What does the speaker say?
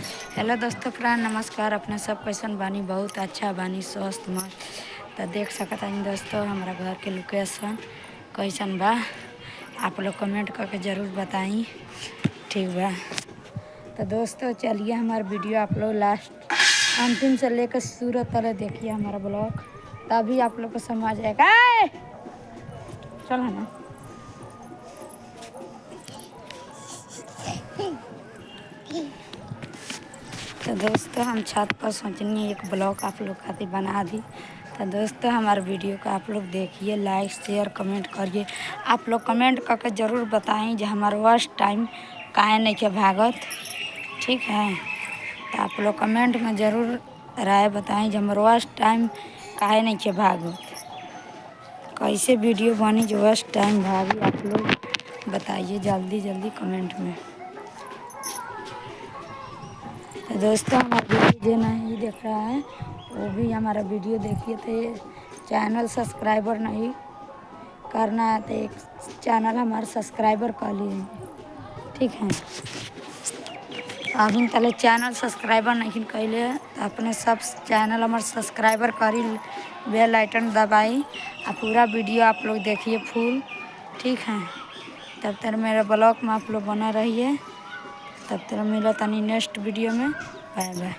Hello दोस्तों friend नमस्कार। अपने सब कैसन बानी? बहुत अच्छा बानी, स्वस्थ मस्त। तो देख सकत हनी दोस्तों हमारा घर के लोकेशन कैसन बा। आप लोग कमेंट करके ज़रूर बताई, ठीक बा। तो दोस्तों चलिए हमारा वीडियो आप लोग लास्ट अंतिम से लेकर शुरू तक देखिए हमारा ब्लॉग, तभी आप लोग को समझ आएगा। चलो ना। तो दोस्तों हम छत पर सोचनी एक ब्लॉग आप लोग खातिर बना दी। तो दोस्तों हमारे वीडियो को आप लोग देखिए, लाइक शेयर कमेंट करिए। आप लोग कमेंट करके ज़रूर बताएं जो हमारा वर्स्ट टाइम काहे नहीं के भागत, ठीक है। तो आप लोग कमेंट में ज़रूर राय बताएं जो हमारा वर्स्ट टाइम काहे नहीं के भागत, कैसे वीडियो बनी जो वर्स्ट टाइम भागी। आप लोग बताइए जल्दी जल्दी कमेंट में। तो दोस्तों हमारा वीडियो जो नहीं देख रहा है वो भी हमारा वीडियो देखिए। तो चैनल सब्सक्राइबर नहीं करना है तो एक चैनल हमारा सब्सक्राइबर कर लीजिए, ठीक है। अभी तले चैनल सब्सक्राइबर नहीं कैले तो अपने सब चैनल हमारे सब्सक्राइबर करी, बेल आइकन दबाई और पूरा वीडियो आप लोग देखिए फुल, ठीक है। तब तक मेरे ब्लॉग में आप लोग बना रहिए। तब तक मिला तनी नेक्स्ट वीडियो में। Bye bye.